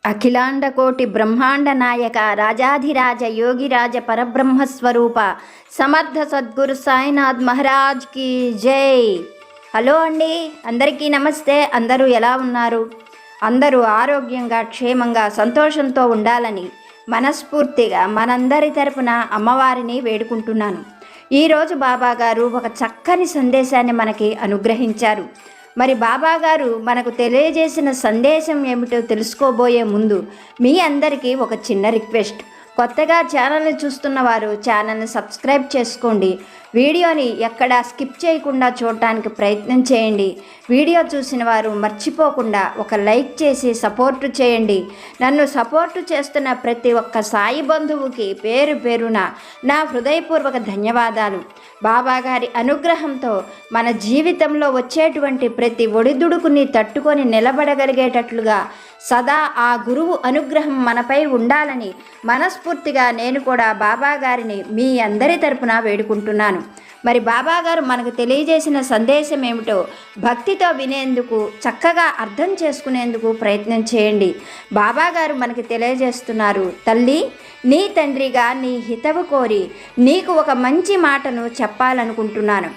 అఖిలాండకోటి బ్రహ్మాండ నాయక రాజాధిరాజ యోగిరాజ పరబ్రహ్మస్వరూప సమర్థ సద్గురు సాయినాథ్ మహారాజ్కి జై. హలో అండి, అందరికీ నమస్తే. అందరూ ఎలా ఉన్నారు? అందరూ ఆరోగ్యంగా క్షేమంగా సంతోషంతో ఉండాలని మనస్ఫూర్తిగా మనందరి తరపున అమ్మవారిని వేడుకుంటున్నాను. ఈరోజు బాబాగారు ఒక చక్కని సందేశాన్ని మనకి అనుగ్రహించారు. మరి బాబాగారు మనకు తెలియజేసిన సందేశం ఏమిటో తెలుసుకోబోయే ముందు మీ అందరికీ ఒక చిన్న రిక్వెస్ట్. కొత్తగా ఛానల్ని చూస్తున్న వారు ఛానల్ని సబ్స్క్రైబ్ చేసుకోండి. వీడియోని ఎక్కడా స్కిప్ చేయకుండా చూడటానికి ప్రయత్నం చేయండి. వీడియో చూసిన వారు మర్చిపోకుండా ఒక లైక్ చేసి సపోర్టు చేయండి. నన్ను సపోర్టు చేస్తున్న ప్రతి ఒక్క సాయి బంధువుకి పేరు పేరున నా హృదయపూర్వక ధన్యవాదాలు. బాబాగారి అనుగ్రహంతో మన జీవితంలో వచ్చేటువంటి ప్రతి ఒడిదుడుకుని తట్టుకొని నిలబడగలిగేటట్లుగా సదా ఆ గురువు అనుగ్రహం మనపై ఉండాలని మనస్ఫూర్తిగా నేను కూడా బాబాగారిని మీ అందరి తరపున వేడుకుంటున్నాను. మరి బాబాగారు మనకు తెలియజేసిన సందేశం ఏమిటో భక్తితో వినేందుకు, చక్కగా అర్థం చేసుకునేందుకు ప్రయత్నం చేయండి. బాబాగారు మనకి తెలియజేస్తున్నారు, తల్లి, నీ తండ్రిగా నీ హితవు కోరి నీకు ఒక మంచి మాటను చెప్పాలనుకుంటున్నాను.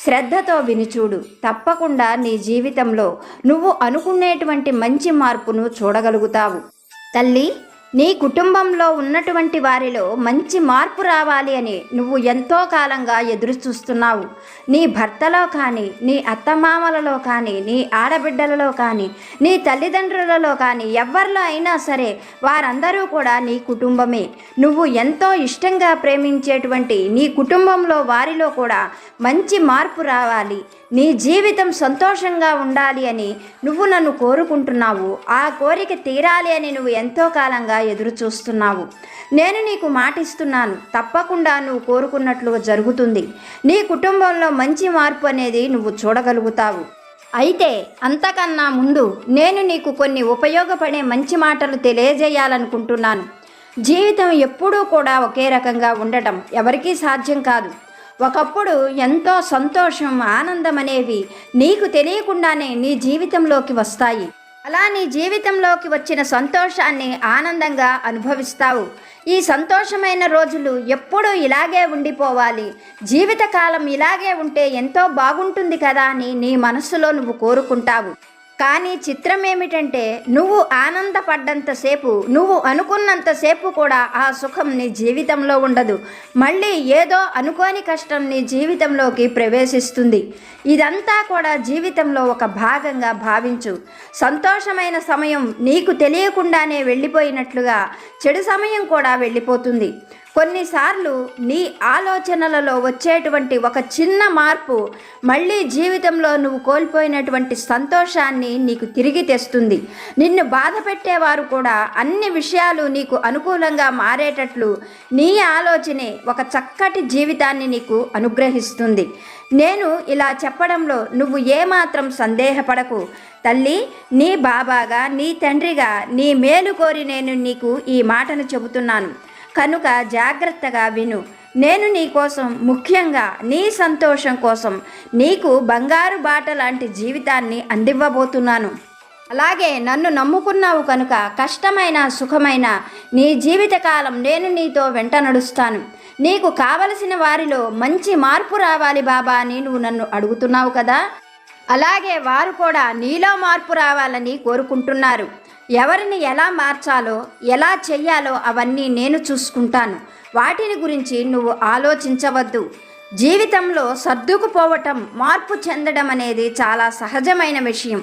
శ్రద్ధతో వినిచూడు. తప్పకుండా నీ జీవితంలో నువ్వు అనుకునేటువంటి మంచి మార్పును చూడగలుగుతావు. తల్లి, నీ కుటుంబంలో ఉన్నటువంటి వారిలో మంచి మార్పు రావాలి అని నువ్వు ఎంతో కాలంగా ఎదురు చూస్తున్నావు. నీ భర్తలో కానీ, నీ అత్తమామలలో కానీ, నీ ఆడబిడ్డలలో కానీ, నీ తల్లిదండ్రులలో కానీ, ఎవరిలో అయినా సరే వారందరూ కూడా నీ కుటుంబమే. నువ్వు ఎంతో ఇష్టంగా ప్రేమించేటువంటి నీ కుటుంబంలో వారిలో కూడా మంచి మార్పు రావాలి, నీ జీవితం సంతోషంగా ఉండాలి అని నువ్వు నన్ను కోరుకుంటున్నావు. ఆ కోరిక తీరాలి అని నువ్వు ఎంతో కాలంగా ఎదురు చూస్తున్నావు. నేను నీకు మాటిస్తున్నాను, తప్పకుండా నువ్వు కోరుకున్నట్లుగా జరుగుతుంది. నీ కుటుంబంలో మంచి మార్పు అనేది నువ్వు చూడగలుగుతావు. అయితే అంతకన్నా ముందు నేను నీకు కొన్ని ఉపయోగపడే మంచి మాటలు తెలియజేయాలనుకుంటున్నాను. జీవితం ఎప్పుడూ కూడా ఒకే రకంగా ఉండటం ఎవరికీ సాధ్యం కాదు. ఒకప్పుడు ఎంతో సంతోషం, ఆనందం అనేవి నీకు తెలియకుండానే నీ జీవితంలోకి వస్తాయి. అలా నీ జీవితంలోకి వచ్చిన సంతోషాన్ని ఆనందంగా అనుభవిస్తావు. ఈ సంతోషమైన రోజులు ఎప్పుడూ ఇలాగే ఉండిపోవాలి, జీవితకాలం ఇలాగే ఉంటే ఎంతో బాగుంటుంది కదా అని నీ మనస్సులో నువ్వు కోరుకుంటావు. కానీ చిత్రం ఏమిటంటే, నువ్వు ఆనందపడ్డంతసేపు, నువ్వు అనుకున్నంతసేపు కూడా ఆ సుఖం నీ జీవితంలో ఉండదు. మళ్ళీ ఏదో అనుకోని కష్టం నీ జీవితంలోకి ప్రవేశిస్తుంది. ఇదంతా కూడా జీవితంలో ఒక భాగంగా భావించు. సంతోషమైన సమయం నీకు తెలియకుండానే వెళ్ళిపోయినట్లుగా చెడు సమయం కూడా వెళ్ళిపోతుంది. కొన్నిసార్లు నీ ఆలోచనలలో వచ్చేటువంటి ఒక చిన్న మార్పు మళ్ళీ జీవితంలో నువ్వు కోల్పోయినటువంటి సంతోషాన్ని నీకు తిరిగి తెస్తుంది. నిన్ను బాధ పెట్టేవారు కూడా అన్ని విషయాలు నీకు అనుకూలంగా మారేటట్లు నీ ఆలోచనే ఒక చక్కటి జీవితాన్ని నీకు అనుగ్రహిస్తుంది. నేను ఇలా చెప్పడంలో నువ్వు ఏమాత్రం సందేహపడకు. తల్లి, నీ బాబాగా, నీ తండ్రిగా నీ మేలు కోరి నేను నీకు ఈ మాటను చెబుతున్నాను కనుక జాగ్రత్తగా విను. నేను నీ కోసం, ముఖ్యంగా నీ సంతోషం కోసం నీకు బంగారు బాట లాంటి జీవితాన్ని అందివ్వబోతున్నాను. అలాగే నన్ను నమ్ముకున్నావు కనుక కష్టమైన సుఖమైన నీ జీవితకాలం నేను నీతో వెంట నడుస్తాను. నీకు కావలసిన వారిలో మంచి మార్పు రావాలి బాబా అని నువ్వు నన్ను అడుగుతున్నావు కదా, అలాగే వారు కూడా నీలో మార్పు రావాలని కోరుకుంటున్నారు. ఎవరిని ఎలా మార్చాలో, ఎలా చెయ్యాలో అవన్నీ నేను చూసుకుంటాను. వాటిని గురించి నువ్వు ఆలోచించవద్దు. జీవితంలో సర్దుకుపోవటం, మార్పు చెందడం అనేది చాలా సహజమైన విషయం.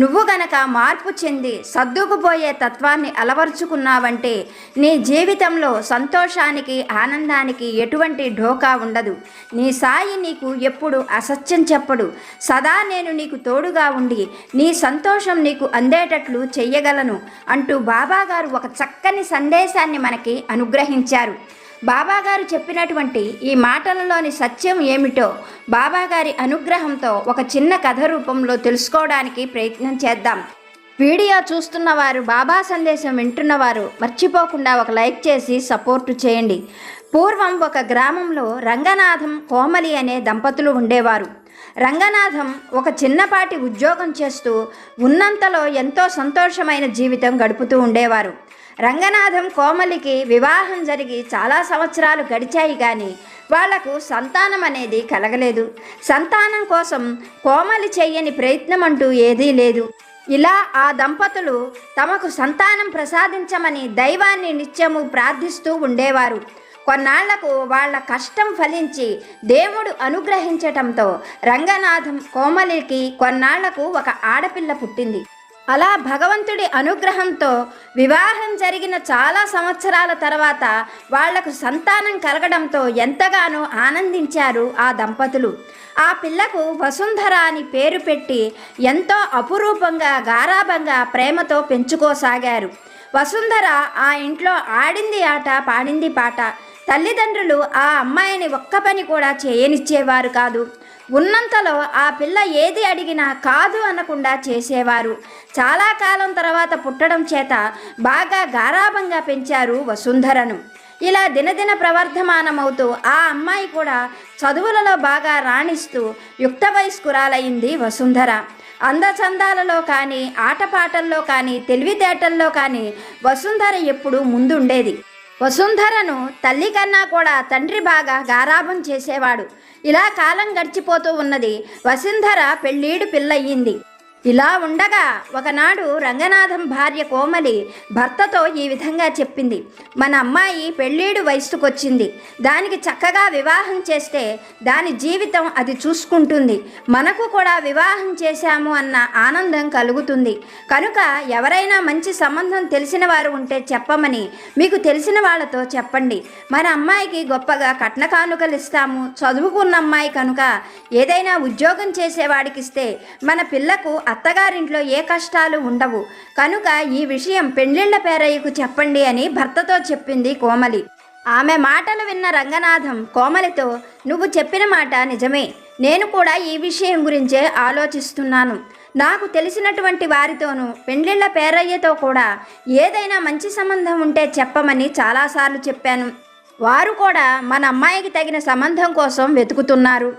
నువ్వు గనక మార్పు చెంది సర్దుకుపోయే తత్వాన్ని అలవర్చుకున్నావంటే నీ జీవితంలో సంతోషానికి, ఆనందానికి ఎటువంటి ఢోకా ఉండదు. నీ సాయి నీకు ఎప్పుడు అసత్యం చెప్పడు. సదా నేను నీకు తోడుగా ఉండి నీ సంతోషం నీకు అందేటట్లు చెయ్యగలను అంటూ బాబాగారు ఒక చక్కని సందేశాన్ని మనకి అనుగ్రహించారు. బాబాగారు చెప్పినటువంటి ఈ మాటలలోని సత్యం ఏమిటో బాబాగారి అనుగ్రహంతో ఒక చిన్న కథ రూపంలో తెలుసుకోవడానికి ప్రయత్నం చేద్దాం. వీడియో చూస్తున్నవారు, బాబా సందేశం వింటున్నవారు మర్చిపోకుండా ఒక లైక్ చేసి సపోర్టు చేయండి. పూర్వం ఒక గ్రామంలో రంగనాథం, కోమలి అనే దంపతులు ఉండేవారు. రంగనాథం ఒక చిన్నపాటి ఉద్యోగం చేస్తూ ఉన్నంతలో ఎంతో సంతోషమైన జీవితం గడుపుతూ ఉండేవారు. రంగనాథం కోమలికి వివాహం జరిగి చాలా సంవత్సరాలు గడిచాయి, కానీ వాళ్లకు సంతానం అనేది కలగలేదు. సంతానం కోసం కోమలి చెయ్యని ప్రయత్నం అంటూ ఏదీ లేదు. ఇలా ఆ దంపతులు తమకు సంతానం ప్రసాదించమని దైవాన్ని నిత్యము ప్రార్థిస్తూ ఉండేవారు. కొన్నాళ్లకు వాళ్ల కష్టం ఫలించి దేవుడు అనుగ్రహించటంతో రంగనాథం కోమలికి కొన్నాళ్లకు ఒక ఆడపిల్ల పుట్టింది. అలా భగవంతుడి అనుగ్రహంతో వివాహం జరిగిన చాలా సంవత్సరాల తర్వాత వాళ్లకు సంతానం కలగడంతో ఎంతగానో ఆనందించారు ఆ దంపతులు. ఆ పిల్లకు వసుంధర అని పేరు పెట్టి ఎంతో అపురూపంగా గారాబంగా ప్రేమతో పెంచుకోసాగారు. వసుంధర ఆ ఇంట్లో ఆడింది ఆట, పాడింది పాట. తల్లిదండ్రులు ఆ అమ్మాయిని ఒక్క పని కూడా చేయనిచ్చేవారు కాదు. ఉన్నంతలో ఆ పిల్ల ఏది అడిగినా కాదు అనకుండా చేసేవారు. చాలా కాలం తర్వాత పుట్టడం చేత బాగా గారాబంగా పెంచారు వసుంధరను. ఇలా దినదిన ప్రవర్ధమానమవుతూ ఆ అమ్మాయి కూడా చదువులలో బాగా రాణిస్తూ యుక్త వయస్కురాలయ్యింది వసుంధర. అందచందాలలో కానీ, ఆటపాటల్లో కానీ, తెలివితేటల్లో కానీ వసుంధర ఎప్పుడూ ముందుండేది. వసుంధరను తల్లి కన్నా కూడా తండ్రి బాగా గారాబం చేసేవాడు. ఇలా కాలం గడిచిపోతూ ఉన్నది. వసుంధర పెళ్ళీడు పిల్లయ్యింది. ఇలా ఉండగా ఒకనాడు రంగనాథం భార్య కోమలి భర్తతో ఈ విధంగా చెప్పింది: మన అమ్మాయి పెళ్ళీడు వయసుకొచ్చింది, దానికి చక్కగా వివాహం చేస్తే దాని జీవితం అది చూసుకుంటుంది, మనకు కూడా వివాహం చేశాము అన్న ఆనందం కలుగుతుంది. కనుక ఎవరైనా మంచి సంబంధం తెలిసిన వారు ఉంటే చెప్పమని మీకు తెలిసిన వాళ్ళతో చెప్పండి. మన అమ్మాయికి గొప్పగా కట్న కానుకలు ఇస్తాము. చదువుకున్న అమ్మాయి కనుక ఏదైనా ఉద్యోగం చేసేవాడికి ఇస్తే మన పిల్లకు అత్తగారింట్లో ఏ కష్టాలు ఉండవు. కనుక ఈ విషయం పెండ్లిళ్ళ పేరయ్యకు చెప్పండి అని భర్తతో చెప్పింది కోమలి. ఆమె మాటలు విన్న రంగనాథం కోమలితో, నువ్వు చెప్పిన మాట నిజమే, నేను కూడా ఈ విషయం గురించే ఆలోచిస్తున్నాను. నాకు తెలిసినటువంటి వారితోనూ పెండ్లిళ్ళ పేరయ్యతో కూడా ఏదైనా మంచి సంబంధం ఉంటే చెప్పమని చాలాసార్లు చెప్పాను. వారు కూడా మన అమ్మాయికి తగిన సంబంధం కోసం వెతుకుతున్నారు.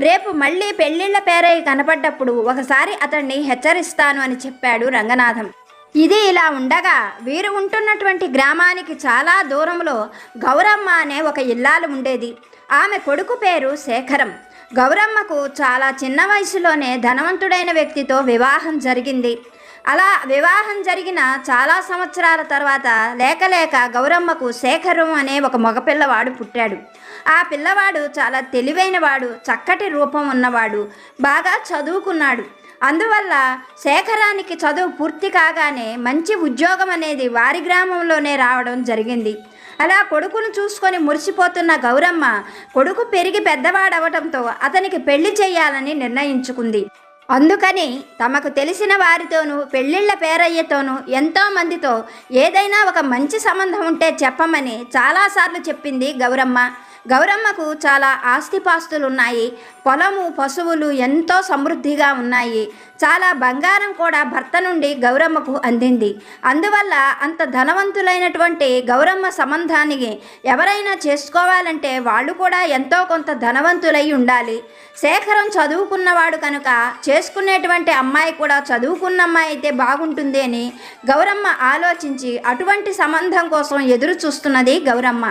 రేపు మళ్ళీ పెళ్ళిళ్ళ పేరయ్య కనపడ్డప్పుడు ఒకసారి అతన్ని హెచ్చరిస్తాను అని చెప్పాడు రంగనాథం. ఇది ఇలా ఉండగా వీరు ఉంటున్నటువంటి గ్రామానికి చాలా దూరంలో గౌరమ్మ అనే ఒక ఇల్లాలు ఉండేది. ఆమె కొడుకు పేరు శేఖరం. గౌరమ్మకు చాలా చిన్న వయసులోనే ధనవంతుడైన వ్యక్తితో వివాహం జరిగింది. అలా వివాహం జరిగిన చాలా సంవత్సరాల తర్వాత లేక గౌరమ్మకు శేఖరం అనే ఒక మగపిల్లవాడు పుట్టాడు. ఆ పిల్లవాడు చాలా తెలివైనవాడు, చక్కటి రూపం ఉన్నవాడు, బాగా చదువుకున్నాడు. అందువల్ల శేఖరానికి చదువు పూర్తి కాగానే మంచి ఉద్యోగం అనేది వారి గ్రామంలోనే రావడం జరిగింది. అలా కొడుకును చూసుకొని మురిసిపోతున్న గౌరమ్మ కొడుకు పెరిగి పెద్దవాడవటంతో అతనికి పెళ్లి చేయాలని నిర్ణయించుకుంది. అందుకని తమకు తెలిసిన వారితోనూ పెళ్ళిళ్ళ పేరయ్యతోనూ ఎంతోమందితో ఏదైనా ఒక మంచి సంబంధం ఉంటే చెప్పమని చాలాసార్లు చెప్పింది గౌరమ్మ. గౌరమ్మకు చాలా ఆస్తిపాస్తులున్నాయి. పొలము, పశువులు ఎంతో సమృద్ధిగా ఉన్నాయి. చాలా బంగారం కూడా భర్త నుండి గౌరమ్మకు అందింది. అందువల్ల అంత ధనవంతులైనటువంటి గౌరమ్మ సంబంధానికి ఎవరైనా చేసుకోవాలంటే వాళ్ళు కూడా ఎంతో కొంత ధనవంతులై ఉండాలి. శేఖరం చదువుకున్నవాడు కనుక చేసుకునేటువంటి అమ్మాయి కూడా చదువుకున్న అమ్మాయి అయితే బాగుంటుంది అని గౌరమ్మ ఆలోచించి అటువంటి సంబంధం కోసం ఎదురు చూస్తున్నది గౌరమ్మ.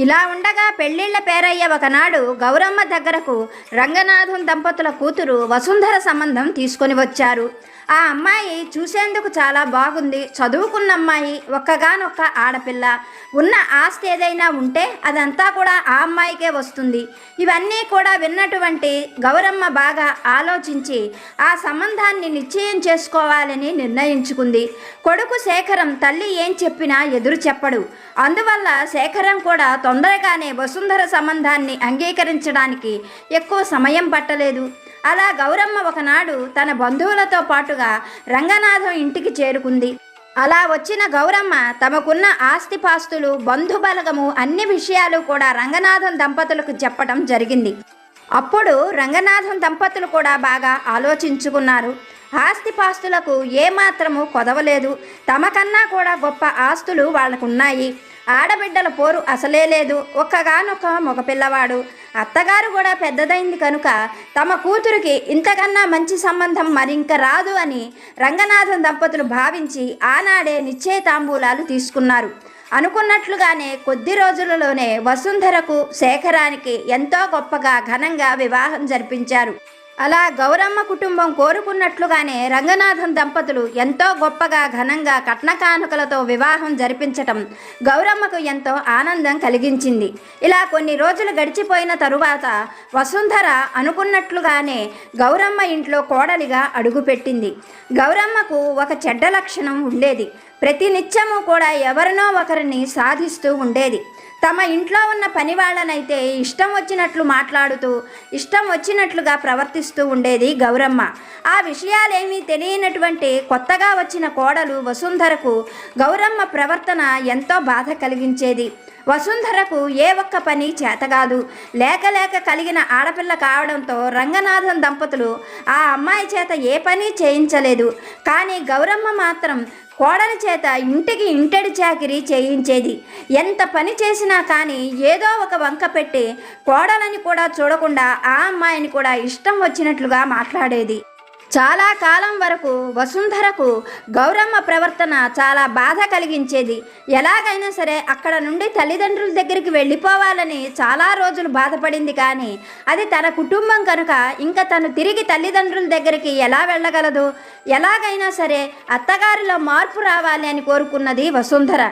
ఇలా ఉండగా పెళ్ళిళ్ళ పేరయ్య ఒకనాడు గౌరమ్మ దగ్గరకు రంగనాథం దంపతుల కూతురు వసుంధర సంబంధం తీసుకొని వచ్చారు. ఆ అమ్మాయి చూసేందుకు చాలా బాగుంది, చదువుకున్న అమ్మాయి, ఒక్కగానొక్క ఆడపిల్ల. ఉన్న ఆస్తి ఏదైనా ఉంటే అదంతా కూడా ఆ అమ్మాయికే వస్తుంది. ఇవన్నీ కూడా విన్నటువంటి గౌరమ్మ బాగా ఆలోచించి ఆ సంబంధాన్ని నిశ్చయం చేసుకోవాలని నిర్ణయించుకుంది. కొడుకు శేఖరం తల్లి ఏం చెప్పినా ఎదురు చెప్పడు. అందువల్ల శేఖరం కూడా తొందరగానే వసుంధర సంబంధాన్ని అంగీకరించడానికి ఎక్కువ సమయం పట్టలేదు. అలా గౌరమ్మ ఒకనాడు తన బంధువులతో పాటుగా రంగనాథం ఇంటికి చేరుకుంది. అలా వచ్చిన గౌరమ్మ తమకున్న ఆస్తిపాస్తులు, బంధుబలగము అన్ని విషయాలు కూడా రంగనాథం దంపతులకు చెప్పడం జరిగింది. అప్పుడు రంగనాథం దంపతులు కూడా బాగా ఆలోచించుకున్నారు. ఆస్తిపాస్తులకు ఏమాత్రము కొదవలేదు. తమకన్నా కూడా గొప్ప ఆస్తులు వాళ్ళకున్నాయి. ఆడబిడ్డల పోరు అసలే లేదు. ఒక్కగానొక్క మగపిల్లవాడు. అత్తగారు కూడా పెద్దదైంది కనుక తమ కూతురికి ఇంతకన్నా మంచి సంబంధం మరింక రాదు అని రంగనాథం దంపతులు భావించి ఆనాడే నిశ్చయతాంబూలాలు తీసుకున్నారు. అనుకున్నట్లుగానే కొద్ది రోజులలోనే వసుంధరకు శేఖరానికి ఎంతో గొప్పగా ఘనంగా వివాహం జరిపించారు. అలా గౌరమ్మ కుటుంబం కోరుకున్నట్లుగానే రంగనాథం దంపతులు ఎంతో గొప్పగా ఘనంగా కట్న కానుకలతో వివాహం జరిపించటం గౌరమ్మకు ఎంతో ఆనందం కలిగించింది. ఇలా కొన్ని రోజులు గడిచిపోయిన తరువాత వసుంధర అనుకున్నట్లుగానే గౌరమ్మ ఇంట్లో కోడలిగా అడుగుపెట్టింది. గౌరమ్మకు ఒక చెడ్డ లక్షణం ఉండేది. ప్రతి నిత్యము కూడా ఎవరినో ఒకరిని సాధిస్తూ ఉండేది. తమ ఇంట్లో ఉన్న పని వాళ్ళనైతే ఇష్టం వచ్చినట్లు మాట్లాడుతూ ఇష్టం వచ్చినట్లుగా ప్రవర్తిస్తూ ఉండేది గౌరమ్మ. ఆ విషయాలేమీ తెలియనటువంటి కొత్తగా వచ్చిన కోడలు వసుంధరకు గౌరమ్మ ప్రవర్తన ఎంతో బాధ కలిగించేది. వసుంధరకు ఏ ఒక్క పని చేతగాదు. లేక కలిగిన ఆడపిల్ల కావడంతో రంగనాథం దంపతులు ఆ అమ్మాయి చేత ఏ పని చేయించలేదు. కానీ గౌరమ్మ మాత్రం కోడలి చేత ఇంటికి ఇంటడి చాకిరీ చేయించేది. ఎంత పని చేసినా కానీ ఏదో ఒక వంక పెట్టి కోడలని కూడా చూడకుండా ఆ అమ్మాయిని కూడా ఇష్టం వచ్చినట్లుగా మాట్లాడేది. చాలా కాలం వరకు వసుంధరకు గౌరమ్మ ప్రవర్తన చాలా బాధ కలిగించేది. ఎలాగైనా సరే అక్కడ నుండి తల్లిదండ్రుల దగ్గరికి వెళ్ళిపోవాలని చాలా రోజులు బాధపడింది. కానీ అది తన కుటుంబం కనుక ఇంకా తను తిరిగి తల్లిదండ్రుల దగ్గరికి ఎలా వెళ్ళగలదు? ఎలాగైనా సరే అత్తగారిలో మార్పు రావాలి అని కోరుకున్నది వసుంధర.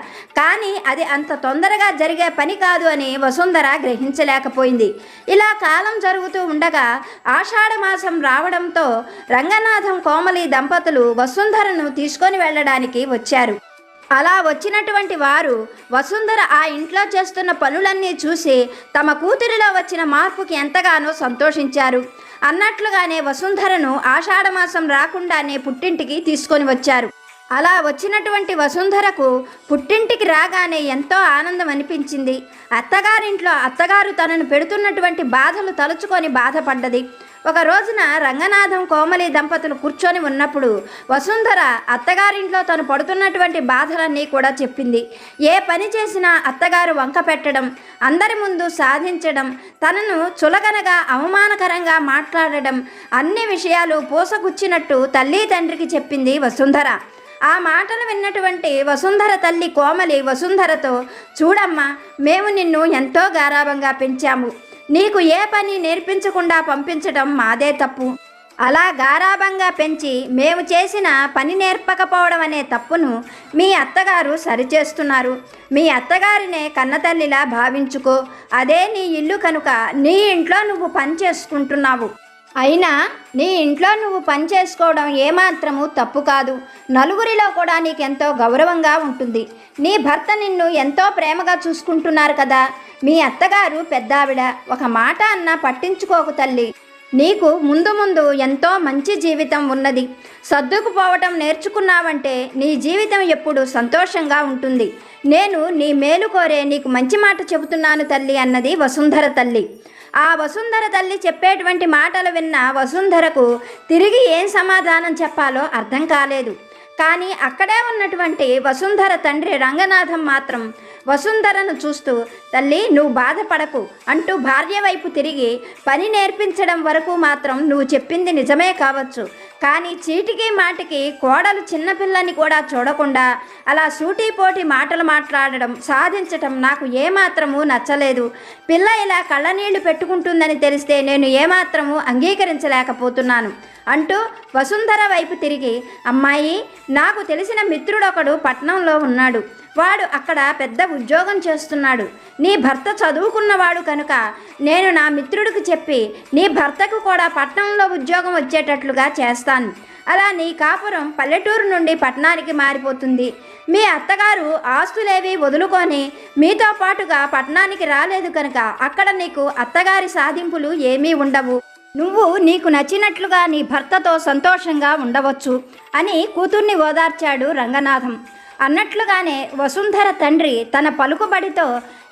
కానీ అది అంత తొందరగా జరిగే పని కాదు అని వసుంధర గ్రహించలేకపోయింది. ఇలా కాలం జరుగుతూ ఉండగా ఆషాఢ మాసం రావడంతో రంగనాథం కోమలి దంపతులు వసుంధరను తీసుకొని వెళ్ళడానికి వచ్చారు. అలా వచ్చినటువంటి వారు వసుంధర ఆ ఇంట్లో చేస్తున్న పనులన్నీ చూసి తమ కూతురిలో వచ్చిన మార్పుకి ఎంతగానో సంతోషించారు. అన్నట్లుగానే వసుంధరను ఆషాఢమాసం రాకుండానే పుట్టింటికి తీసుకొని వచ్చారు. అలా వచ్చినటువంటి వసుంధరకు పుట్టింటికి రాగానే ఎంతో ఆనందం అనిపించింది. అత్తగారింట్లో అత్తగారు తనను పెడుతున్నటువంటి బాధలు తలుచుకొని బాధపడ్డది. ఒక రోజున రంగనాథం కోమలి దంపతులు కూర్చొని ఉన్నప్పుడు వసుంధర అత్తగారింట్లో తను పడుతున్నటువంటి బాధలన్నీ కూడా చెప్పింది. ఏ పని చేసినా అత్తగారు వంక పెట్టడం, అందరి ముందు సాధించడం, తనను చులకనగా అవమానకరంగా మాట్లాడడం, అన్ని విషయాలు పూసగుచ్చినట్టు తల్లి తండ్రికి చెప్పింది వసుంధర. ఆ మాటలు విన్నటువంటి వసుంధర తల్లి కోమలి వసుంధరతో, చూడమ్మా, మేము నిన్ను ఎంతో గారాబంగా పెంచాము. నీకు ఏ పని నేర్పించకుండా పంపించడం మాదే తప్పు. అలా గారాబంగా పెంచి మేము చేసిన పని నేర్పకపోవడం అనే తప్పును మీ అత్తగారు సరిచేస్తున్నారు. మీ అత్తగారినే కన్నతల్లిలా భావించుకో. అదే నీ ఇల్లు కనుక నీ ఇంట్లో నువ్వు పని చేసుకుంటున్నావు. అయినా నీ ఇంట్లో నువ్వు పని చేసుకోవడం ఏమాత్రము తప్పు కాదు. నలుగురిలో కూడా నీకెంతో గౌరవంగా ఉంటుంది. నీ భర్త నిన్ను ఎంతో ప్రేమగా చూసుకుంటున్నారు కదా. మీ అత్తగారు పెద్దావిడ, ఒక మాట అన్నా పట్టించుకోకు తల్లి. నీకు ముందు ముందు ఎంతో మంచి జీవితం ఉన్నది. సర్దుకుపోవటం నేర్చుకున్నావంటే నీ జీవితం ఎప్పుడు సంతోషంగా ఉంటుంది. నేను నీ మేలు కోరే నీకు మంచి మాట చెబుతున్నాను తల్లి అన్నది వసుంధర తల్లి. ఆ వసుంధర తల్లి చెప్పేటువంటి మాటలు విన్న వసుంధరకు తిరిగి ఏం సమాధానం చెప్పాలో అర్థం కాలేదు. కానీ అక్కడే ఉన్నటువంటి వసుంధర తండ్రి రంగనాథం మాత్రం వసుంధరను చూస్తూ, తల్లి నువ్వు బాధపడకు అంటూ భార్య వైపు తిరిగి, పని నేర్పించడం వరకు మాత్రం నువ్వు చెప్పింది నిజమే కావచ్చు, కానీ చీటికి మాటికి కోడలు చిన్నపిల్లని కూడా చూడకుండా అలా సూటిపోటి మాటలు మాట్లాడడం, సాధించటం నాకు ఏమాత్రము నచ్చలేదు. పిల్ల ఇలా కళ్ళనీళ్లు పెట్టుకుంటుందని తెలిస్తే నేను ఏమాత్రము అంగీకరించలేకపోతున్నాను అంటూ వసుంధర వైపు తిరిగి, అమ్మాయి, నాకు తెలిసిన మిత్రుడొకడు పట్నంలో ఉన్నాడు. వాడు అక్కడ పెద్ద ఉద్యోగం చేస్తున్నాడు. నీ భర్త చదువుకున్నవాడు కనుక నేను నా మిత్రుడికి చెప్పి నీ భర్తకు కూడా పట్టణంలో ఉద్యోగం వచ్చేటట్లుగా చేస్తాను. అలా నీ కాపురం పల్లెటూరు నుండి పట్టణానికి మారిపోతుంది. మీ అత్తగారు ఆస్తులేవి వదులుకొని మీతో పాటుగా పట్టణానికి రాలేదు కనుక అక్కడ నీకు అత్తగారి సాధింపులు ఏమీ ఉండవు. నువ్వు నీకు నచ్చినట్లుగా నీ భర్తతో సంతోషంగా ఉండవచ్చు అని కూతుర్ని ఓదార్చాడు రంగనాథం. అన్నట్లుగానే వసుంధర తండ్రి తన పలుకుబడితో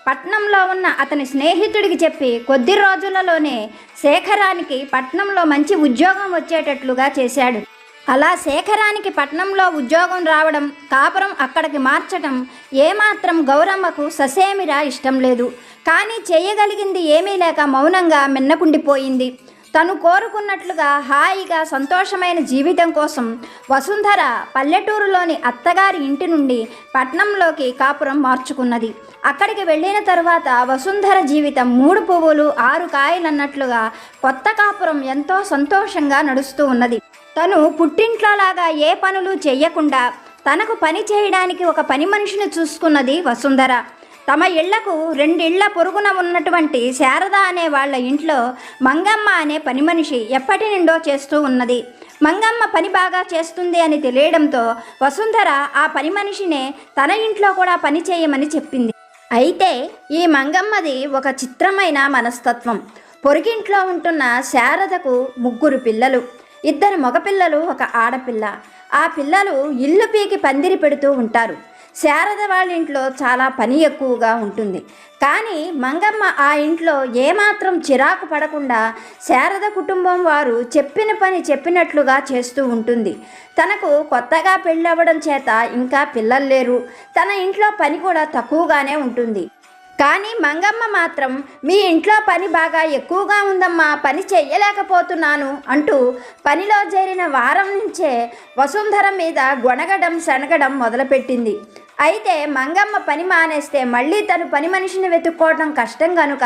పట్నంలో ఉన్న అతని స్నేహితుడికి చెప్పి కొద్ది రోజులలోనే శేఖరానికి పట్నంలో మంచి ఉద్యోగం వచ్చేటట్లుగా చేశాడు. అలా శేఖరానికి పట్నంలో ఉద్యోగం రావడం, కాపురం అక్కడికి మార్చడం ఏమాత్రం గౌరమ్మకు ససేమిరా ఇష్టం లేదు. కానీ చేయగలిగింది ఏమీ లేక మౌనంగా మిన్నకుండిపోయింది. తను కోరుకున్నట్లుగా హాయిగా సంతోషమైన జీవితం కోసం వసుంధర పల్లెటూరులోని అత్తగారి ఇంటి నుండి పట్నంలోకి కాపురం మార్చుకున్నది. అక్కడికి వెళ్ళిన తరువాత వసుంధర జీవితం 3 పువ్వులు 6 కాయలన్నట్లుగా కొత్త కాపురం ఎంతో సంతోషంగా నడుస్తూ ఉన్నది. తను పుట్టింట్లోలాగా ఏ పనులు చెయ్యకుండా తనకు పని చేయడానికి ఒక పని మనిషిని చూసుకున్నది వసుంధర. తమ ఇళ్లకు 2 ఇళ్ల పొరుగున ఉన్నటువంటి శారద అనే వాళ్ళ ఇంట్లో మంగమ్మ అనే పని మనిషి ఎప్పటి నుండో చేస్తూ ఉన్నది. మంగమ్మ పని బాగా చేస్తుంది అని తెలియడంతో వసుంధర ఆ పని మనిషినే తన ఇంట్లో కూడా పని చేయమని చెప్పింది. అయితే ఈ మంగమ్మది ఒక చిత్రమైన మనస్తత్వం. పొరుగింట్లో ఉంటున్న శారదకు 3 పిల్లలు, 2 మగపిల్లలు, 1 ఆడపిల్ల. ఆ పిల్లలు ఇల్లు పీకి పందిరి పెడుతూ ఉంటారు. శారద వాళ్ళ ఇంట్లో చాలా పని ఎక్కువగా ఉంటుంది. కానీ మంగమ్మ ఆ ఇంట్లో ఏమాత్రం చిరాకు పడకుండా శారద కుటుంబం వారు చెప్పిన పని చెప్పినట్లుగా చేస్తూ ఉంటుంది. తనకు కొత్తగా పెళ్ళవ్వడం చేత ఇంకా పిల్లలు లేరు. తన ఇంట్లో పని కూడా తక్కువగానే ఉంటుంది. కానీ మంగమ్మ మాత్రం మీ ఇంట్లో పని బాగా ఎక్కువగా ఉందమ్మా, పని చెయ్యలేకపోతున్నాను అంటూ పనిలో చేరిన వారం నుంచే వసుంధర మీద గొణగడం శనగడం మొదలుపెట్టింది. అయితే మంగమ్మ పని మానేస్తే మళ్ళీ తను పని మనిషిని వెతుక్కోవడం కష్టం కనుక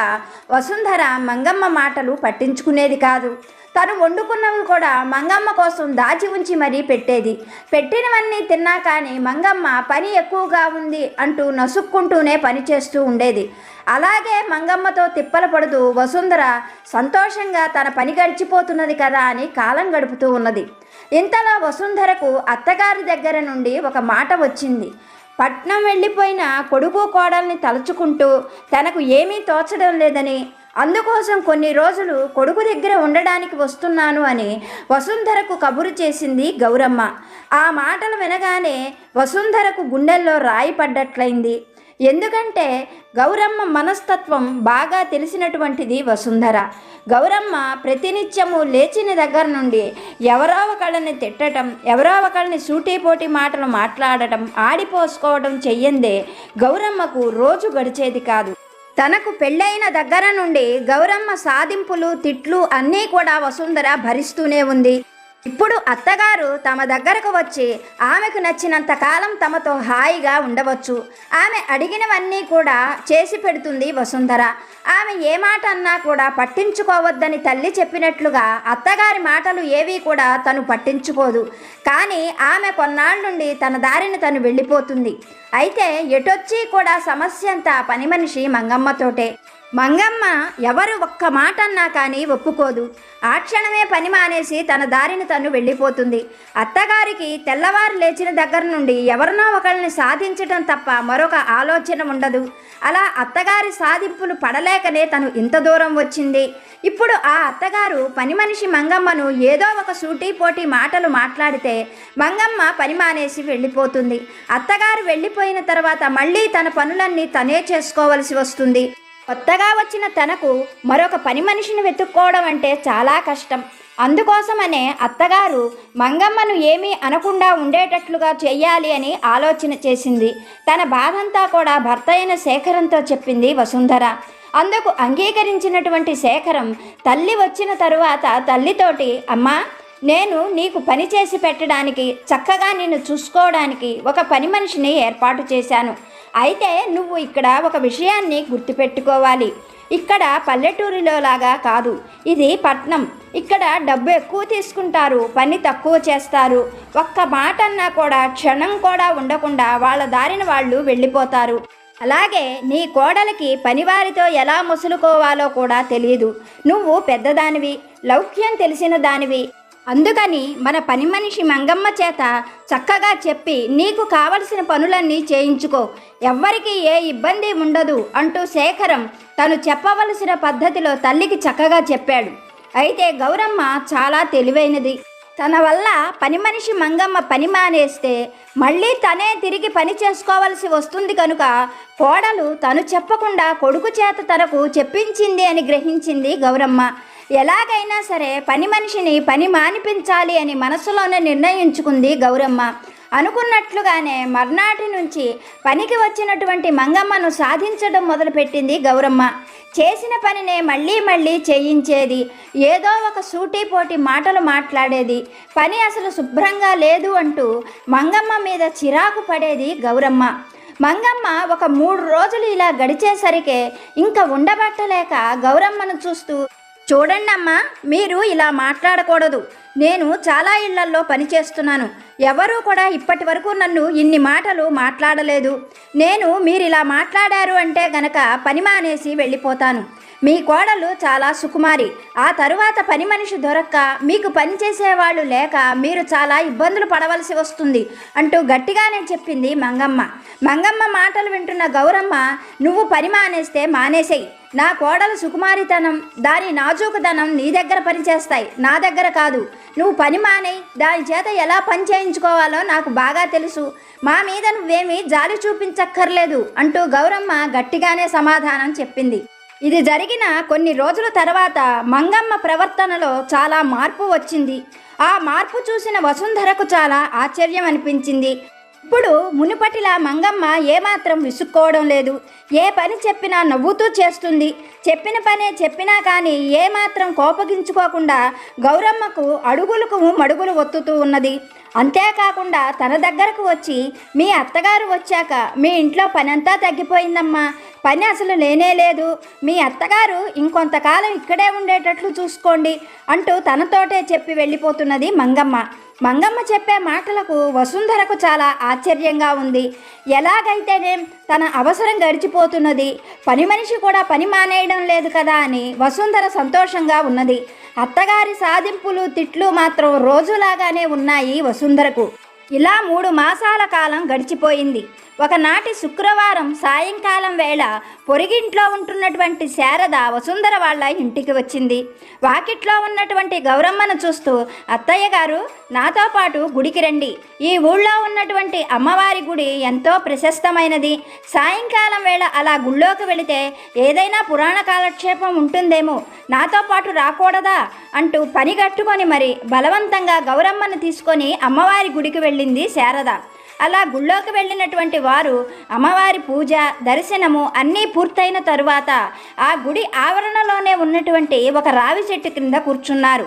వసుంధర మంగమ్మ మాటలు పట్టించుకునేది కాదు. తను వండుకున్నవి కూడా మంగమ్మ కోసం దాచి ఉంచి మరీ పెట్టేది. పెట్టినవన్నీ తిన్నా కానీ మంగమ్మ పని ఎక్కువగా ఉంది అంటూ నసుక్కుంటూనే పని చేస్తూ ఉండేది. అలాగే మంగమ్మతో తిప్పలు పడుతూ వసుంధర సంతోషంగా తన పని గడిచిపోతున్నది కదా అని కాలం గడుపుతూ ఉన్నది. ఇంతలో వసుంధరకు అత్తగారి దగ్గర నుండి ఒక మాట వచ్చింది. పట్నం వెళ్ళిపోయిన కొడుకు కోడల్ని తలుచుకుంటూ తనకు ఏమీ తోచడం లేదని, అందుకోసం కొన్ని రోజులు కొడుకు దగ్గర ఉండడానికి వస్తున్నాను అని వసుంధరకు కబురు చేసింది గౌరమ్మ. ఆ మాటలు వినగానే వసుంధరకు గుండెల్లో రాయి పడ్డట్లయింది. ఎందుకంటే గౌరమ్మ మనస్తత్వం బాగా తెలిసినటువంటిది వసుంధర. గౌరమ్మ ప్రతినిత్యము లేచిన దగ్గర నుండి ఎవరో ఒకళ్ళని తిట్టడం, ఎవరో ఒకళ్ళని సూటిపోటి మాటలు మాట్లాడటం, ఆడిపోసుకోవడం చెయ్యందే గౌరమ్మకు రోజు గడిచేది కాదు. తనకు పెళ్ళైన దగ్గర నుండి గౌరమ్మ సాధింపులు, తిట్లు అన్నీ కూడా వసుంధర భరిస్తూనే ఉంది. ఇప్పుడు అత్తగారు తమ దగ్గరకు వచ్చి ఆమెకు నచ్చినంత కాలం తమతో హాయిగా ఉండవచ్చు. ఆమె అడిగినవన్నీ కూడా చేసి పెడుతుంది వసుంధర. ఆమె ఏ మాట అన్నా కూడా పట్టించుకోవద్దని తల్లి చెప్పినట్లుగా అత్తగారి మాటలు ఏవీ కూడా తను పట్టించుకోదు. కానీ ఆమె కొన్నాళ్ళ నుండి తన దారిని తను వెళ్ళిపోతుంది. అయితే ఎటొచ్చి కూడా సమస్య అంతా పని మనిషి మంగమ్మతోటే. మంగమ్మ ఎవరు ఒక్క మాట అన్నా కానీ ఒప్పుకోదు. ఆ క్షణమే పని మానేసి తన దారిని తను వెళ్ళిపోతుంది. అత్తగారికి తెల్లవారు లేచిన దగ్గర నుండి ఎవరినో ఒకరిని సాధించడం తప్ప మరొక ఆలోచన ఉండదు. అలా అత్తగారి సాధింపులు పడలేకనే తను ఇంత దూరం వచ్చింది. ఇప్పుడు ఆ అత్తగారు పని మనిషి మంగమ్మను ఏదో ఒక సూటిపోటి మాటలు మాట్లాడితే మంగమ్మ పని మానేసి వెళ్ళిపోతుంది. అత్తగారు వెళ్ళిపోయిన తర్వాత మళ్ళీ తన పనులన్నీ తనే చేసుకోవలసి వస్తుంది. కొత్తగా వచ్చిన తనకు మరొక పని మనిషిని వెతుక్కోవడం అంటే చాలా కష్టం. అందుకోసమనే అత్తగారు మంగమ్మను ఏమీ అనకుండా ఉండేటట్లుగా చెయ్యాలి అని ఆలోచన చేసింది. తన బాధంతా కూడా భర్త అయిన శేఖరంతో చెప్పింది వసుంధర. అందుకు అంగీకరించినటువంటి శేఖరం తల్లి వచ్చిన తరువాత తల్లితోటి, అమ్మా, నేను నీకు పని చేసి పెట్టడానికి, చక్కగా నిన్ను చూసుకోవడానికి ఒక పని మనిషిని ఏర్పాటు చేశాను. అయితే నువ్వు ఇక్కడ ఒక విషయాన్ని గుర్తుపెట్టుకోవాలి. ఇక్కడ పల్లెటూరిలో లాగా కాదు, ఇది పట్నం. ఇక్కడ డబ్బు ఎక్కువ తీసుకుంటారు, పని తక్కువ చేస్తారు. ఒక్క మాట అన్నా కూడా క్షణం కూడా ఉండకుండా వాళ్ళ దారిన వాళ్ళు వెళ్ళిపోతారు. అలాగే నీ కోడలికి పనివారితో ఎలా మసులుకోవాలో కూడా తెలియదు. నువ్వు పెద్దదానివి, లౌక్యం తెలిసిన దానివి. అందుకని మన పని మనిషి మంగమ్మ చేత చక్కగా చెప్పి నీకు కావలసిన పనులన్నీ చేయించుకో, ఎవ్వరికీ ఏ ఇబ్బంది ఉండదు అంటూ శేఖరం తను చెప్పవలసిన పద్ధతిలో తల్లికి చక్కగా చెప్పాడు. అయితే గౌరమ్మ చాలా తెలివైనది. తన వల్ల పని మనిషి మంగమ్మ పని మానేస్తే మళ్ళీ తనే తిరిగి పని చేసుకోవలసి వస్తుంది కనుక కోడలు తను చెప్పకుండా కొడుకు చేత తనకు చెప్పించింది అని గ్రహించింది గౌరమ్మ. ఎలాగైనా సరే పని మనిషిని పని మానిపించాలి అని మనసులోనే నిర్ణయించుకుంది గౌరమ్మ. అనుకున్నట్లుగానే మర్నాటి నుంచి పనికి వచ్చినటువంటి మంగమ్మను సాధించడం మొదలుపెట్టింది గౌరమ్మ. చేసిన పనినే మళ్ళీ మళ్ళీ చేయించేది, ఏదో ఒక సూటిపోటి మాటలు మాట్లాడేది, పని అసలు శుభ్రంగా లేదు అంటూ మంగమ్మ మీద చిరాకు పడేది గౌరమ్మ. మంగమ్మ ఒక 3 రోజులు ఇలా గడిచేసరికే ఇంకా ఉండబట్టలేక గౌరమ్మను చూస్తూ, చూడండమ్మా, మీరు ఇలా మాట్లాడకూడదు. నేను చాలా ఇళ్లల్లో పనిచేస్తున్నాను. ఎవరూ కూడా ఇప్పటి వరకు నన్ను ఇన్ని మాటలు మాట్లాడలేదు. నేను మీరు ఇలా మాట్లాడారు అంటే గనక పని మానేసి వెళ్ళిపోతాను. మీ కోడలు చాలా సుకుమారి. ఆ తరువాత పని మనిషి దొరక్క మీకు పని చేసేవాళ్ళు లేక మీరు చాలా ఇబ్బందులు పడవలసి వస్తుంది అంటూ గట్టిగానే చెప్పింది మంగమ్మ. మంగమ్మ మాటలు వింటున్న గౌరమ్మ, నువ్వు పని మానేస్తే మానేసేయి. నా కోడలు సుకుమారితనం, దాని నాజూకుదనం నీ దగ్గర పనిచేస్తాయి, నా దగ్గర కాదు. నువ్వు పని మానేయి. దాని చేత ఎలా పని చేయించుకోవాలో నాకు బాగా తెలుసు. మా మీద నువ్వేమీ జాలి చూపించక్కర్లేదు అంటూ గౌరమ్మ గట్టిగానే సమాధానం చెప్పింది. ఇది జరిగిన కొన్ని రోజుల తర్వాత మంగమ్మ ప్రవర్తనలో చాలా మార్పు వచ్చింది. ఆ మార్పు చూసిన వసుంధరకు చాలా ఆశ్చర్యం అనిపించింది. ఇప్పుడు మునుపటిలా మంగమ్మ ఏమాత్రం విసుక్కోవడం లేదు. ఏ పని చెప్పినా నవ్వుతూ చేస్తుంది. చెప్పిన పనే చెప్పినా కానీ ఏమాత్రం కోపగించుకోకుండా గౌరమ్మకు అడుగులకు మడుగులు ఒత్తుతూ ఉన్నది. అంతేకాకుండా తన దగ్గరకు వచ్చి, మీ అత్తగారు వచ్చాక మీ ఇంట్లో పనంతా తగ్గిపోయిందమ్మా, పని అసలు లేనే లేదు. మీ అత్తగారు ఇంకొంతకాలం ఇక్కడే ఉండేటట్లు చూసుకోండి అంటూ తనతోటే చెప్పి వెళ్ళిపోతున్నది మంగమ్మ. మంగమ్మ చెప్పే మాటలకు వసుంధరకు చాలా ఆశ్చర్యంగా ఉంది. ఎలాగైతేనే తన అవసరం గడిచిపోతున్నది, పని మనిషి కూడా పని మానేయడం లేదు కదా అని వసుంధర సంతోషంగా ఉన్నది. అత్తగారి సాధింపులు తిట్లు మాత్రం రోజులాగానే ఉన్నాయి వసుంధరకు. ఇలా 3 మాసాల కాలం గడిచిపోయింది. ఒకనాటి శుక్రవారం సాయంకాలం వేళ పొరిగింట్లో ఉంటున్నటువంటి శారద వసుంధర వాళ్ళ ఇంటికి వచ్చింది. వాకిట్లో ఉన్నటువంటి గౌరమ్మను చూస్తూ, అత్తయ్య గారు, నాతో పాటు గుడికి రండి. ఈ ఊళ్ళో ఉన్నటువంటి అమ్మవారి గుడి ఎంతో ప్రశస్తమైనది. సాయంకాలం వేళ అలా గుళ్ళోకి వెళితే ఏదైనా పురాణ కాలక్షేపం ఉంటుందేమో, నాతో పాటు రాకూడదా అంటూ పని కట్టుకొని మరి బలవంతంగా గౌరమ్మను తీసుకొని అమ్మవారి గుడికి వెళ్ళింది శారద. అలా గుళ్ళోకి వెళ్ళినటువంటి వారు అమ్మవారి పూజ, దర్శనము అన్నీ పూర్తయిన తరువాత ఆ గుడి ఆవరణలోనే ఉన్నటువంటి ఒక రావి చెట్టు కింద కూర్చున్నారు.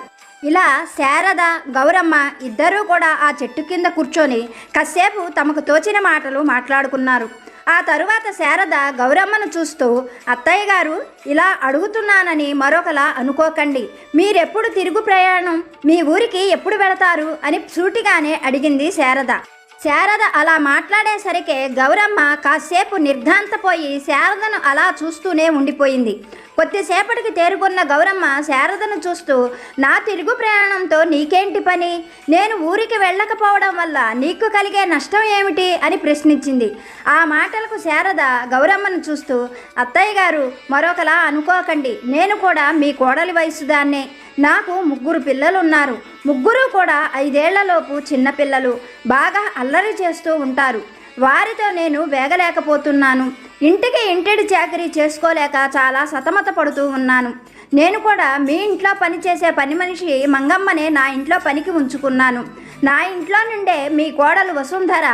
ఇలా శారద, గౌరమ్మ ఇద్దరూ కూడా ఆ చెట్టు కింద కూర్చొని కాసేపు తమకు తోచిన మాటలు మాట్లాడుకున్నారు. ఆ తరువాత శారద గౌరమ్మను చూస్తూ, అత్తయ్య గారు, ఇలా అడుగుతున్నానని మరొకలా అనుకోకండి. మీరెప్పుడు తిరుగు ప్రయాణం, మీ ఊరికి ఎప్పుడు వెళతారు అని సూటిగానే అడిగింది శారద. శారద అలా మాట్లాడేసరికి గౌరమ్మ కాసేపు నిర్ఘాంతపోయి శారదను అలా చూస్తూనే ఉండిపోయింది. కొద్దిసేపటికి తేరుకున్న గౌరమ్మ శారదను చూస్తూ, నా తిరుగు ప్రయాణంతో నీకేంటి పని? నేను ఊరికి వెళ్ళకపోవడం వల్ల నీకు కలిగే నష్టం ఏమిటి అని ప్రశ్నించింది. ఆ మాటలకు శారద గౌరమ్మను చూస్తూ, అత్తయ్య గారు, మరొకలా అనుకోకండి. నేను కూడా మీ కోడలి వయసుదాన్నే. నాకు 3 పిల్లలున్నారు. 3 కూడా 5 ఏళ్లలోపు చిన్నపిల్లలు. బాగా అల్లరి చేస్తూ ఉంటారు. వారితో నేను వేగలేకపోతున్నాను. ఇంటికి ఇంటిడి చాకరీ చేసుకోలేక చాలా సతమత పడుతూ ఉన్నాను. నేను కూడా మీ ఇంట్లో పనిచేసే పని మనిషి మంగమ్మనే నా ఇంట్లో పనికి ఉంచుకున్నాను. నా ఇంట్లో నుండే మీ కోడలు వసుంధర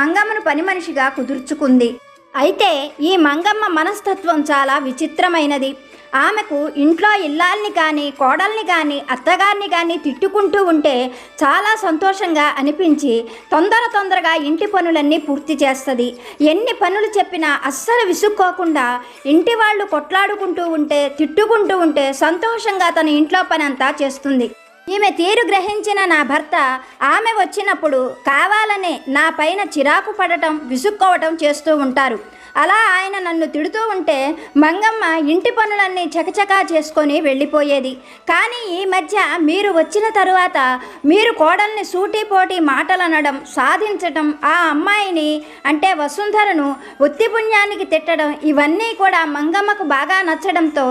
మంగమ్మను పని మనిషిగా కుదుర్చుకుంది. అయితే ఈ మంగమ్మ మనస్తత్వం చాలా విచిత్రమైనది. ఆమెకు ఇంట్లో ఇల్లాల్ని కానీ, కోడల్ని కానీ, అత్తగారిని కానీ తిట్టుకుంటూ ఉంటే చాలా సంతోషంగా అనిపించి తొందరగా ఇంటి పనులన్నీ పూర్తి చేస్తుంది. ఎన్ని పనులు చెప్పినా అస్సలు విసుక్కోకుండా ఇంటి వాళ్ళు కొట్లాడుకుంటూ ఉంటే, తిట్టుకుంటూ ఉంటే సంతోషంగా తన ఇంట్లో పని అంతా చేస్తుంది. ఈమె తీరు గ్రహించిన నా భర్త ఆమె వచ్చినప్పుడు కావాలనే నా పైన చిరాకు పడటం, విసుక్కోవటం చేస్తూ ఉంటారు. అలా ఆయన నన్ను తిడుతూ ఉంటే మంగమ్మ ఇంటి పనులన్నీ చకచకా చేసుకొని వెళ్ళిపోయేది. కానీ ఈ మధ్య మీరు వచ్చిన తరువాత మీరు కోడల్ని సూటిపోటి మాటలు అనడం, సాధించటం, ఆ అమ్మాయిని అంటే వసుంధరను ఉత్తి పుణ్యానికి తిట్టడం, ఇవన్నీ కూడా మంగమ్మకు బాగా నచ్చడంతో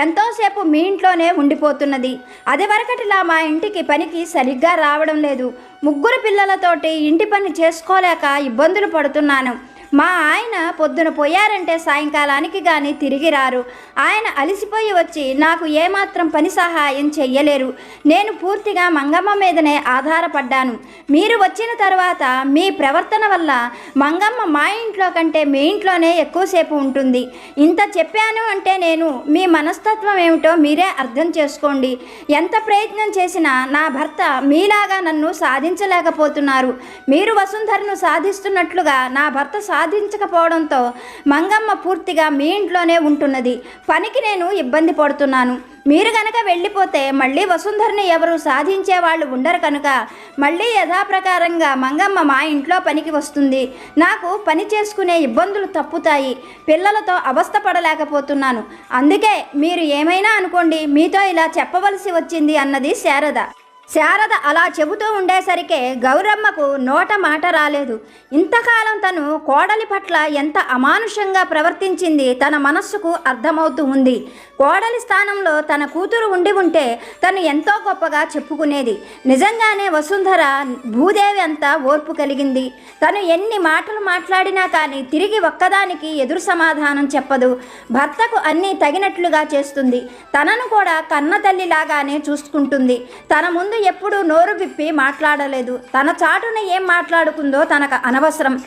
ఎంతోసేపు మీ ఇంట్లోనే ఉండిపోతున్నది. అది వరకటిలా మా ఇంటికి పనికి సరిగ్గా రావడం లేదు. 3 పిల్లలతోటి ఇంటి పని చేసుకోలేక ఇబ్బందులు పడుతున్నాను. మా ఆయన పొద్దున పోయారంటే సాయంకాలానికి కానీ తిరిగి రారు. ఆయన అలసిపోయి వచ్చి నాకు ఏమాత్రం పని సహాయం చెయ్యలేరు. నేను పూర్తిగా మంగమ్మ మీదనే ఆధారపడ్డాను. మీరు వచ్చిన తర్వాత మీ ప్రవర్తన వల్ల మంగమ్మ మా ఇంట్లో కంటే మీ ఇంట్లోనే ఎక్కువసేపు ఉంటుంది. ఇంత చెప్పాను అంటే నేను మీ మనస్తత్వం ఏమిటో మీరే అర్థం చేసుకోండి. ఎంత ప్రయత్నం చేసినా నా భర్త మీలాగా నన్ను సాధించలేకపోతున్నారు. మీరు వసుంధరను సాధిస్తున్నట్లుగా నా భర్త సాధించకపోవడంతో మంగమ్మ పూర్తిగా మీ ఇంట్లోనే ఉంటున్నది. పనికి నేను ఇబ్బంది పడుతున్నాను. మీరు గనక వెళ్ళిపోతే మళ్ళీ వసుంధరని ఎవరు సాధించే వాళ్ళు ఉండరు కనుక మళ్ళీ యథాప్రకారంగా మంగమ్మ మా ఇంట్లో పనికి వస్తుంది. నాకు పని చేసుకునే ఇబ్బందులు తప్పుతాయి. పిల్లలతో అవస్థ పడలేకపోతున్నాను. అందుకే మీరు ఏమైనా అనుకోండి, మీతో ఇలా చెప్పవలసి వచ్చింది అన్నది శారద. శారద అలా చెబుతూ ఉండేసరికే గౌరమ్మకు నోట మాట రాలేదు. ఇంతకాలం తను కోడలి పట్ల ఎంత అమానుషంగా ప్రవర్తించింది తన మనస్సుకు అర్థమవుతూ ఉంది. కోడలి స్థానంలో తన కూతురు ఉండి ఉంటే తను ఎంతో గొప్పగా చెప్పుకునేది. నిజంగానే వసుంధర భూదేవి అంతా ఓర్పు కలిగింది. తను ఎన్ని మాటలు మాట్లాడినా కానీ తిరిగి ఒక్కదానికి ఎదురు సమాధానం చెప్పదు. భర్తకు అన్నీ తగినట్లుగా చేస్తుంది. తనను కూడా కన్న తల్లిలాగానే చూసుకుంటుంది. తన ముందు ఎప్పుడూ నోరు విప్పి మాట్లాడలేదు. తన చాటున ఏం మాట్లాడుకుందో తనకు అనవసరం.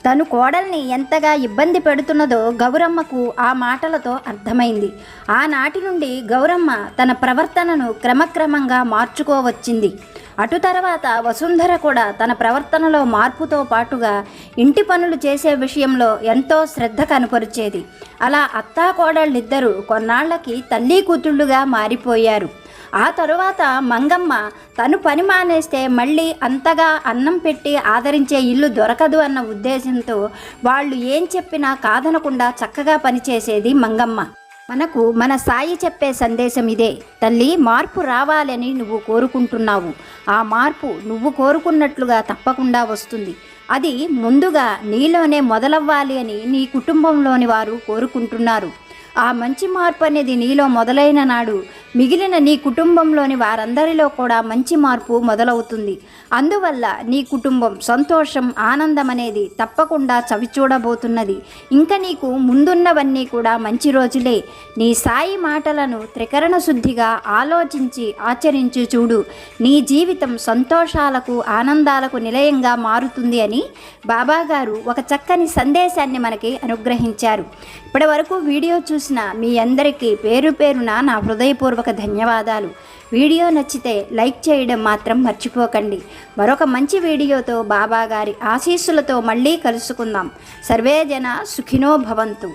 తను కోడల్ని ఎంతగా ఇబ్బంది పెడుతున్నదో గౌరమ్మకు ఆ మాటలతో అర్థమైంది. ఆనాటి నుండి గౌరమ్మ తన ప్రవర్తనను క్రమక్రమంగా మార్చుకోవచ్చింది. అటు తర్వాత వసుంధర కూడా తన ప్రవర్తనలో మార్పుతో పాటుగా ఇంటి పనులు చేసే విషయంలో ఎంతో శ్రద్ధ కనపరిచేది. అలా అత్తా కోడళ్ళిద్దరూ కొన్నాళ్లకి తల్లి కూతుళ్ళుగా మారిపోయారు. ఆ తరువాత మంగమ్మ తను పని మానేస్తే మళ్ళీ అంతగా అన్నం పెట్టి ఆదరించే ఇల్లు దొరకదు అన్న ఉద్దేశంతో వాళ్ళు ఏం చెప్పినా కాదనకుండా చక్కగా పనిచేసేది మంగమ్మ. మనకు మన సాయి చెప్పే సందేశం ఇదే. తల్లి, మార్పు రావాలని నువ్వు కోరుకుంటున్నావు. ఆ మార్పు నువ్వు కోరుకున్నట్లుగా తప్పకుండా వస్తుంది. అది ముందుగా నీలోనే మొదలవ్వాలి అని నీ కుటుంబంలోని వారు కోరుకుంటున్నారు. ఆ మంచి మార్పు అనేది నీలో మొదలైన నాడు మిగిలిన నీ కుటుంబంలోని వారందరిలో కూడా మంచి మార్పు మొదలవుతుంది. అందువల్ల నీ కుటుంబం సంతోషం, ఆనందం అనేది తప్పకుండా చవిచూడబోతున్నది. ఇంకా నీకు ముందున్నవన్నీ కూడా మంచి రోజులే. నీ సాయి మాటలను త్రికరణ శుద్ధిగా ఆలోచించి ఆచరించి చూడు. నీ జీవితం సంతోషాలకు, ఆనందాలకు నిలయంగా మారుతుంది అని బాబాగారు ఒక చక్కని సందేశాన్ని మనకి అనుగ్రహించారు. ఇప్పటి వరకు వీడియో చూసిన మీ అందరికీ పేరు పేరున నా హృదయపూర్వక ధన్యవాదాలు. వీడియో నచ్చితే లైక్ చేయడం మాత్రం మర్చిపోకండి. మరొక మంచి వీడియోతో బాబాగారి ఆశీస్సులతో మళ్ళీ కలుసుకుందాం. సర్వే జన సుఖినో భవంతు.